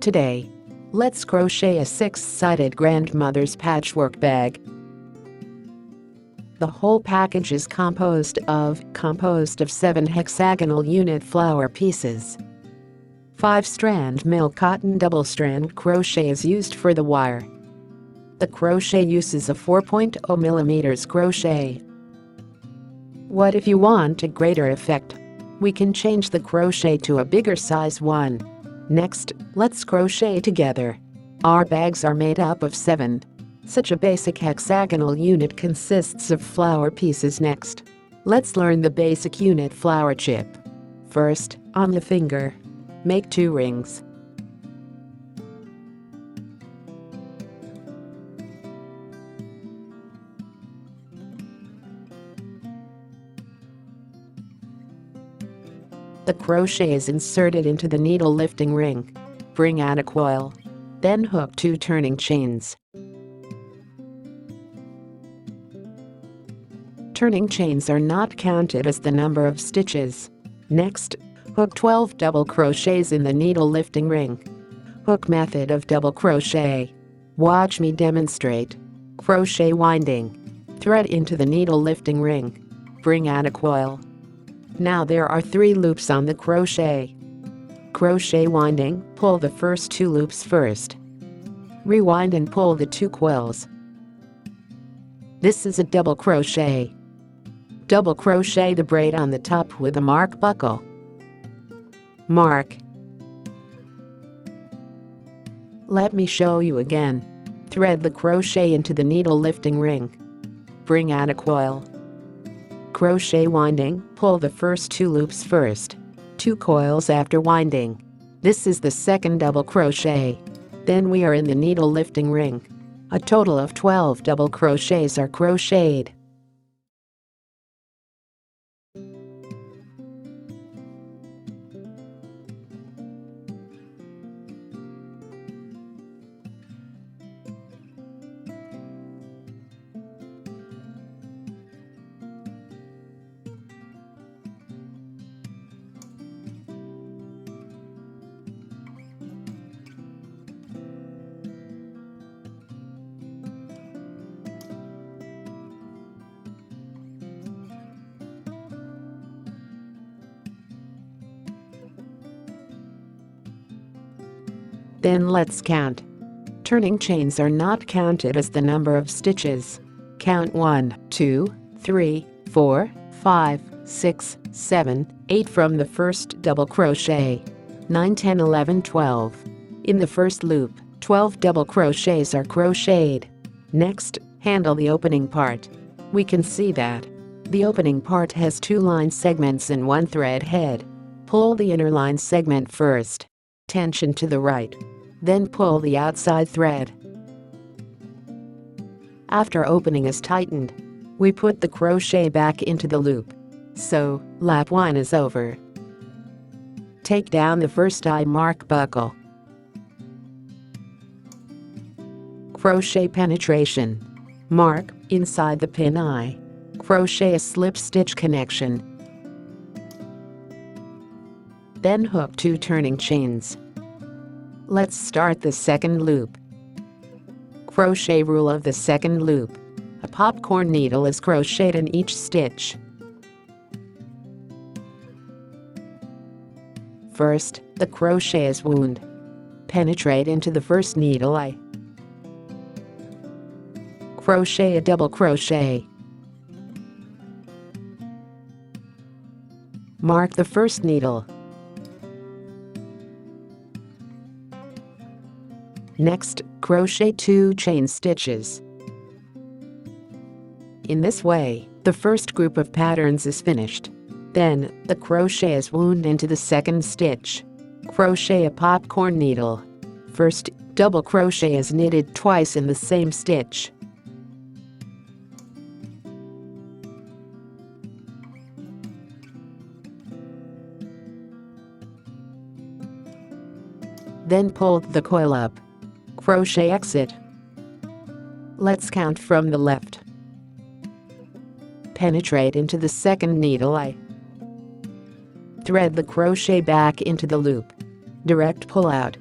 Today, let's crochet a 6-sided grandmother's patchwork bag. The whole package is composed of 7 hexagonal unit flower pieces. 5-strand milk cotton double-strand crochet is used for the wire. The crochet uses a 4.0 mm crochet. What if you want a greater effect? We can change the crochet to a bigger size one. Next, let's crochet together. Our bags are made up of 7. Such a basic hexagonal unit consists of flower pieces. Next, let's learn the basic unit flower chip. First, on the finger, make 2 rings. The crochet is inserted into the needle lifting ring. Bring out a coil. Then hook 2 turning chains. Turning chains are not counted as the number of stitches. Next, hook 12 double crochets in the needle lifting ring. Hook method of double crochet. Watch me demonstrate. Crochet winding. Thread into the needle lifting ring. Bring out a coil. Now there are 3 loops on the crochet. Crochet winding, pull the first 2 loops first. Rewind and pull the 2 coils. This is a double crochet. Double crochet the braid on the top with a mark buckle. Mark. Let me show you again. Thread the crochet into the needle lifting ring. Bring out a coil. Crochet winding, pull the first 2 loops first. 2 coils after winding. This is the second double crochet. Then we are in the needle lifting ring. A total of 12 double crochets are crocheted. Then let's count. Turning chains are not counted as the number of stitches. Count 1, 2, 3, 4, 5, 6, 7, 8 from the first double crochet. 9, 10, 11, 12. In the first loop, 12 double crochets are crocheted. Next, handle the opening part. We can see that the opening part has 2 line segments and 1 thread head. Pull the inner line segment first. Tension to the right. Then pull the outside thread. After opening is tightened, we put the crochet back into the loop. So, lap 1 is over. Take down the first eye mark buckle. Crochet penetration. Mark inside the pin eye. Crochet a slip stitch connection. Then hook 2 turning chains. Let's start the second loop. Crochet rule of the second loop. A popcorn needle is crocheted in each stitch. First, the crochet is wound. Penetrate into the first needle eye. Crochet a double crochet. Mark the first needle. Next, crochet 2 chain stitches. In this way, the first group of patterns is finished. Then, the crochet is wound into the second stitch. Crochet a popcorn needle. First, double crochet is knitted twice in the same stitch. Then pull the coil up. Crochet exit. Let's count from the left. Penetrate into the second needle eye. Thread the crochet back into the loop. Direct pull out.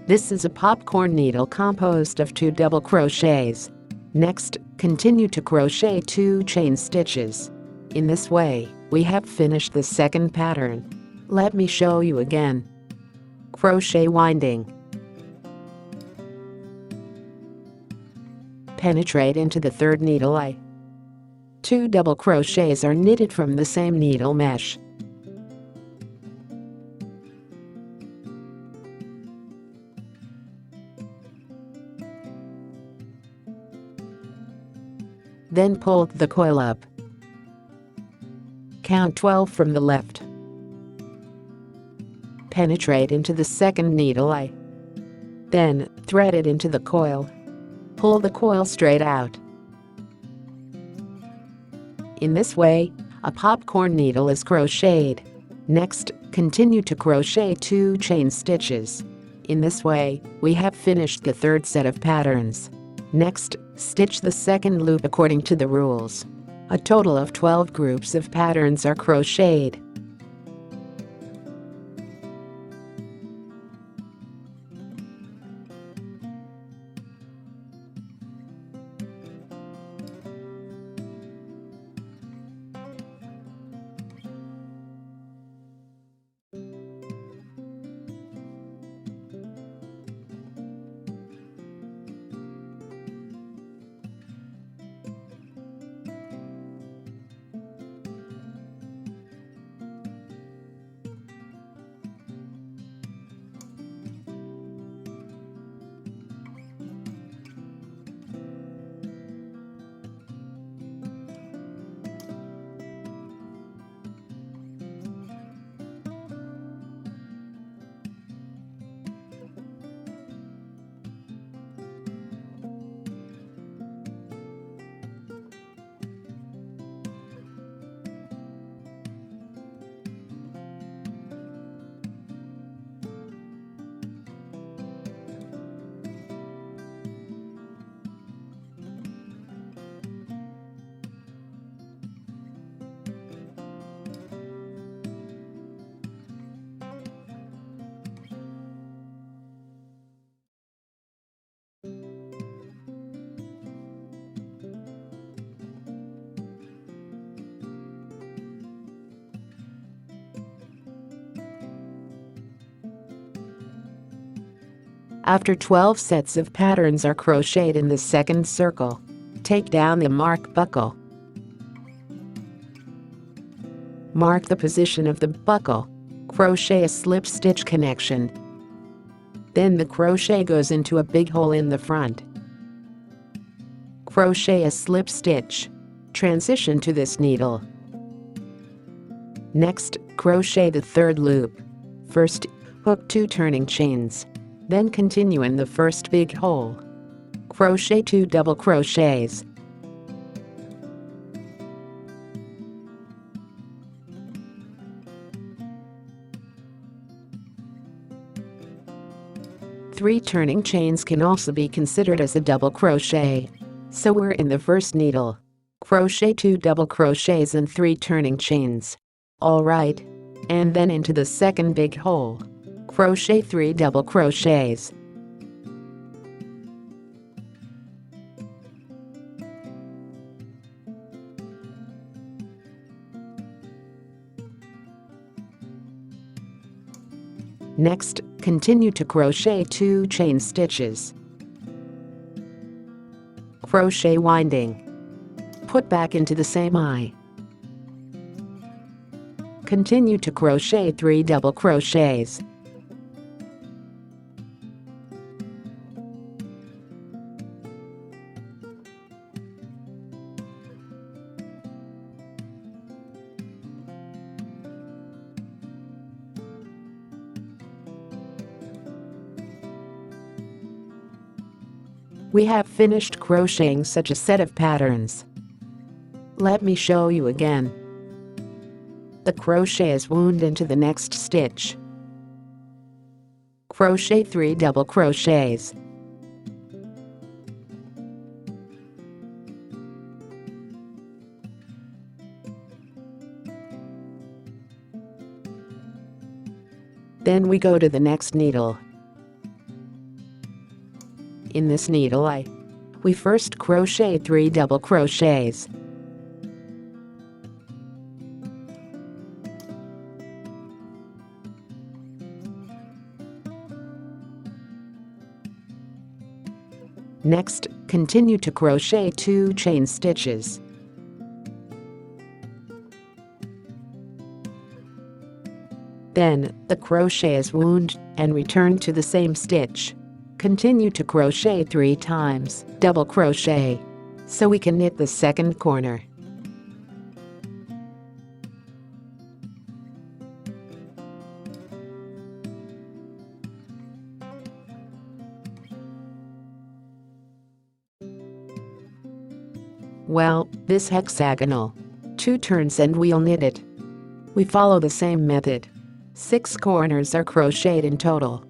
This is a popcorn needle composed of 2 double crochets. Next, continue to crochet 2 chain stitches. In this way, we have finished the second pattern. Let me show you again. Crochet winding. Penetrate into the third needle eye. 2 double crochets are knitted from the same needle mesh. Then pull the coil up. Count 12 from the left. Penetrate into the second needle eye. Then, thread it into the coil. Pull the coil straight out. In this way, a popcorn needle is crocheted. Next, continue to crochet 2 chain stitches. In this way, we have finished the third set of patterns. Next, stitch the second loop according to the rules. A total of 12 groups of patterns are crocheted. After 12 sets of patterns are crocheted in the second circle, take down the mark buckle. Mark the position of the buckle. Crochet a slip stitch connection. Then the crochet goes into a big hole in the front. Crochet a slip stitch. Transition to this needle. Next, crochet the third loop. First, hook 2 turning chains. Then continue in the first big hole. Crochet 2 double crochets. Three turning chains can also be considered as a double crochet. So we're in the first needle. Crochet 2 double crochets and 3 turning chains. Alright. And then into the second big hole. Crochet 3 double crochets. Next, continue to crochet 2 chain stitches. Crochet winding. Put back into the same eye. Continue to crochet 3 double crochets. We have finished crocheting such a set of patterns. Let me show you again. The crochet is wound into the next stitch. Crochet 3 double crochets. Then we go to the next needle. In this needle eye, we first crochet 3 double crochets. Next, continue to crochet 2 chain stitches. Then, the crochet's wound and return to the same stitch. Continue to crochet 3 times, double crochet, so we can knit the second corner. Well, this hexagonal 2 turns and we'll knit it. We follow the same method. 6 corners are crocheted in total.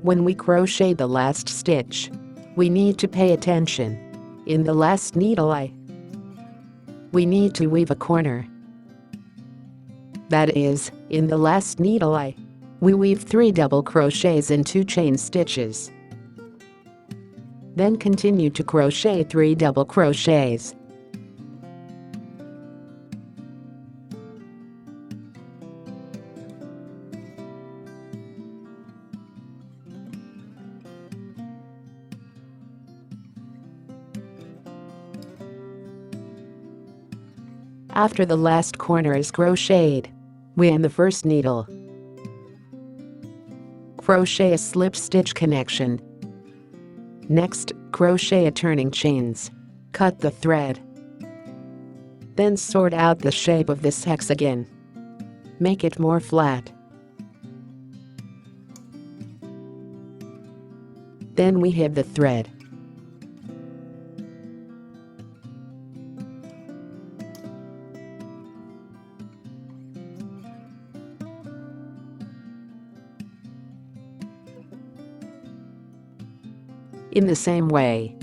When we crochet the last stitch, we need to pay attention. In the last needle eye, we need to weave a corner. That is, in the last needle eye, we weave 3 double crochets and 2 chain stitches. Then continue to crochet 3 double crochets. After the last corner is crocheted, we end the first needle. Crochet a slip stitch connection. Next, crochet a turning chains. Cut the thread. Then sort out the shape of this hexagon. Make it more flat. Then we hid the thread. In the same way,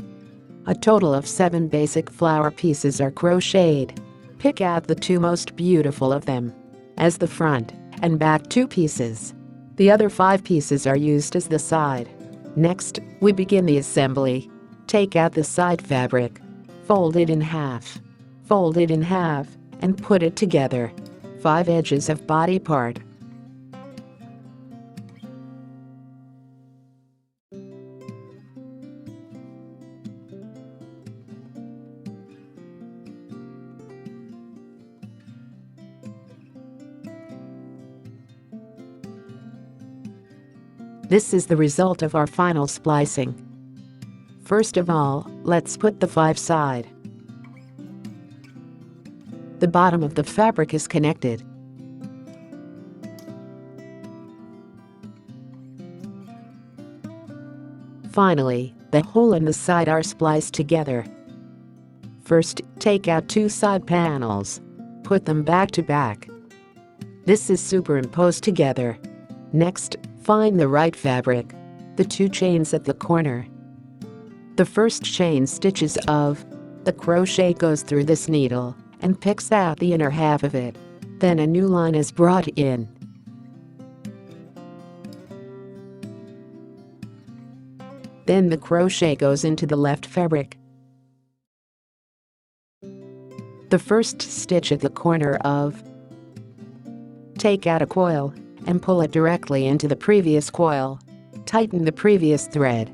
a total of 7 basic flower pieces are crocheted. Pick out the 2 most beautiful of them as the front and back 2 pieces. The other 5 pieces are used as the side. Next, we begin the assembly. Take out the side fabric, fold it in half, and put it together. 5 edges of body part. This is the result of our final splicing. First of all, let's put the 5 side. The bottom of the fabric is connected. Finally, the hole and the side are spliced together. First, take out 2 side panels. Put them back to back. This is superimposed together. Next, find the right fabric. The 2 chains at the corner. The first chain stitches of the crochet goes through this needle and picks out the inner half of it. Then a new line is brought in. Then the crochet goes into the left fabric. The first stitch at the corner of. Take out a coil and pull it directly into the previous coil. Tighten the previous thread.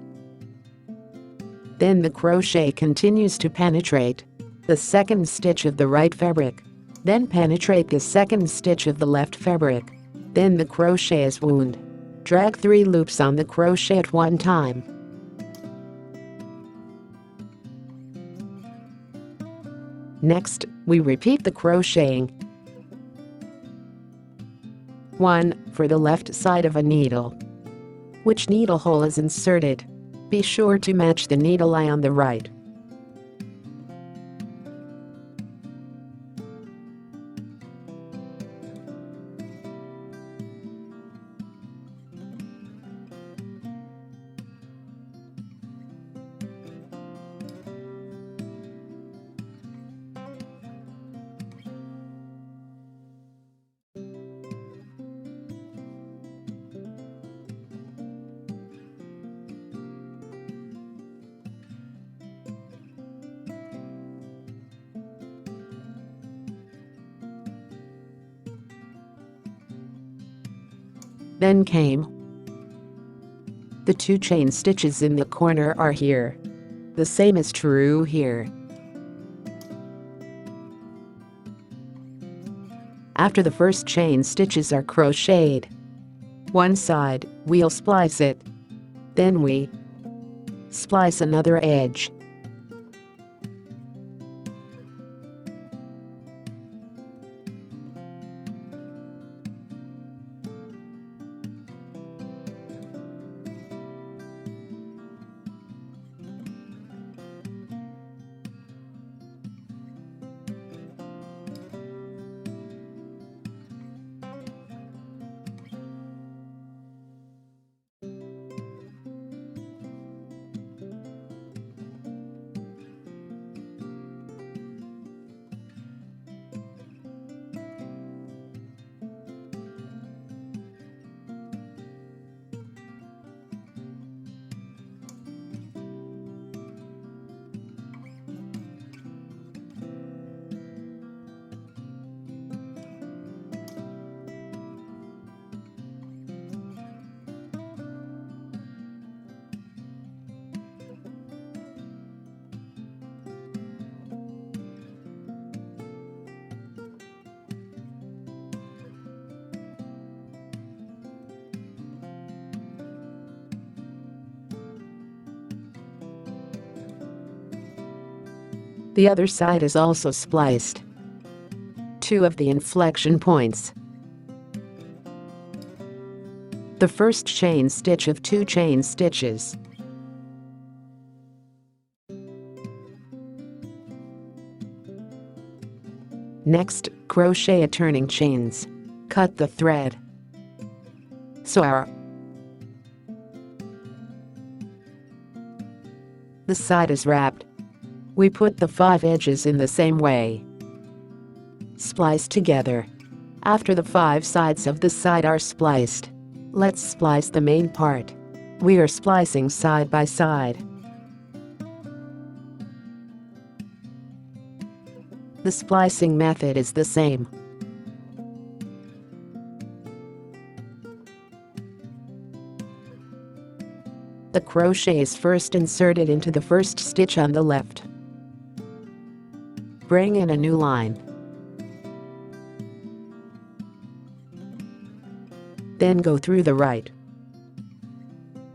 Then the crochet continues to penetrate the second stitch of the right fabric. Then penetrate the second stitch of the left fabric. Then the crochet is wound. Drag 3 loops on the crochet at one time. Next, we repeat the crocheting. 1. For the left side of a needle. Which needle hole is inserted? Be sure to match the needle eye on the right. Then came. The 2 chain stitches in the corner are here. The same is true here. After the first chain stitches are crocheted one side, we'll splice it. Then we splice another edge. The other side is also spliced. 2 of the inflection points. The first chain stitch of 2 chain stitches. Next, crochet a turning chains. Cut the thread. Sew. The side is wrapped. We put the 5 edges in the same way. Splice together. After the 5 sides of the side are spliced, let's splice the main part. We are splicing side by side. The splicing method is the same. The crochet is first inserted into the first stitch on the left. Bring in a new line. Then go through the right.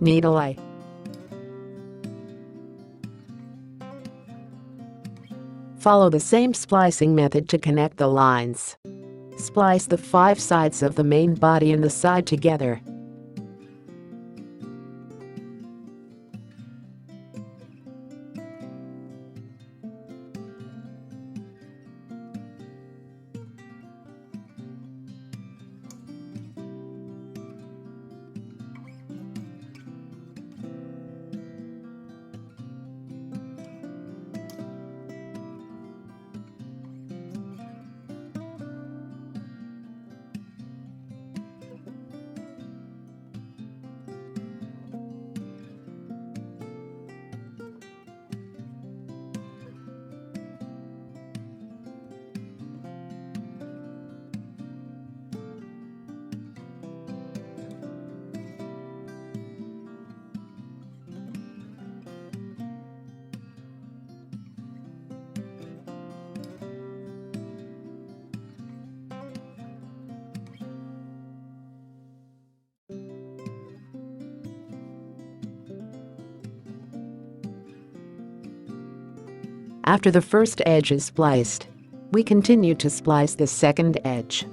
needle eye. Follow the same splicing method to connect the lines. Splice the 5 sides of the main body and the side together. After the first edge is spliced, we continue to splice the second edge.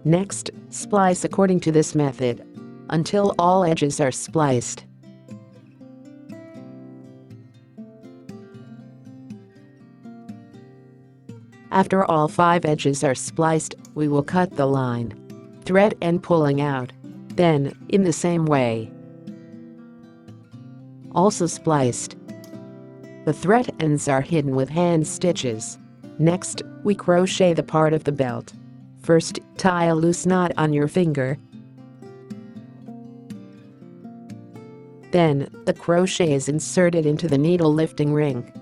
Next, splice according to this method until all edges are spliced. After all 5 edges are spliced, we will cut the line, thread and pulling out. Then, in the same way, also spliced. The thread ends are hidden with hand stitches. Next, we crochet the part of the belt. First, tie a loose knot on your finger. Then, the crochet is inserted into the needle lifting ring.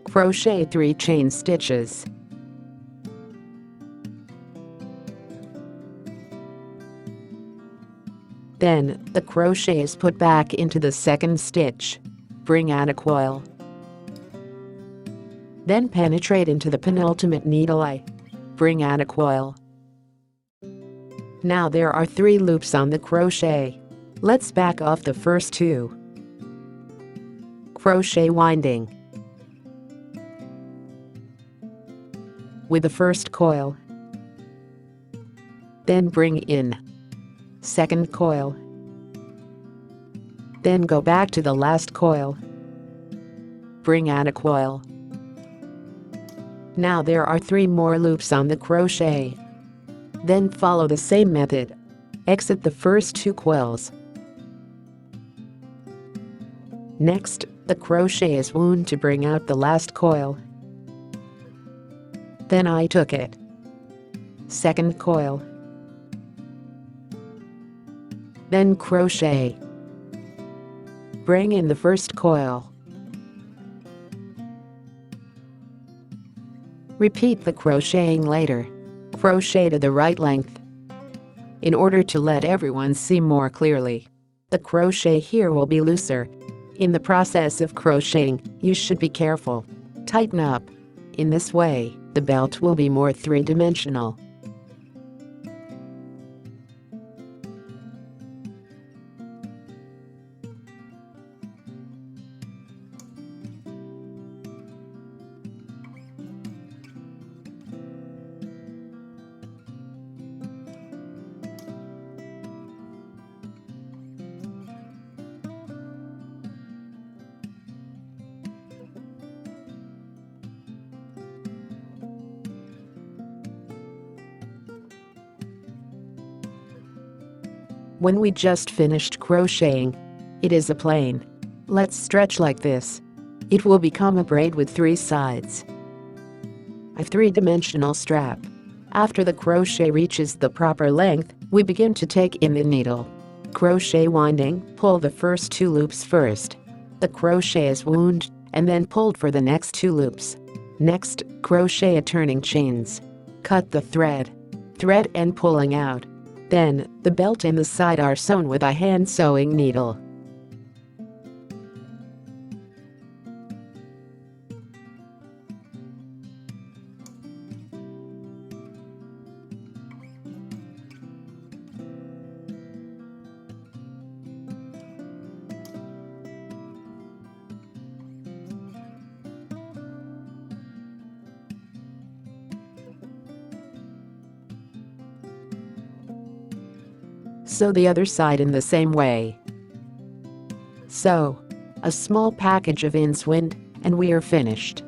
Crochet 3 chain stitches. Then, the crochet is put back into the second stitch. Bring out a coil. Then penetrate into the penultimate needle eye. Bring out a coil. Now there are 3 loops on the crochet. Let's back off the first 2. Crochet winding. With the first coil. Then bring in second coil. Then go back to the last coil. Bring out a coil. Now there are 3 more loops on the crochet. Then follow the same method. Exit the first 2 coils. Next, the crochet is wound to bring out the last coil. Then I took it. Second coil. Then crochet. Bring in the first coil. Repeat the crocheting later. Crochet to the right length. In order to let everyone see more clearly, the crochet here will be looser. In the process of crocheting, you should be careful. Tighten up. In this way, the belt will be more 3-dimensional. when we just finished crocheting. It is a plain. Let's stretch like this. It will become a braid with 3 sides. A 3-dimensional strap. After the crochet reaches the proper length, we begin to take in the needle. Crochet winding, pull the first 2 loops first. The crochet is wound and then pulled for the next 2 loops. Next, crochet a turning chains. Cut the thread and pulling out. Then, the belt and the side are sewn with a hand sewing needle. Sew the other side in the same way. Sew a small package of inswind, and we are finished.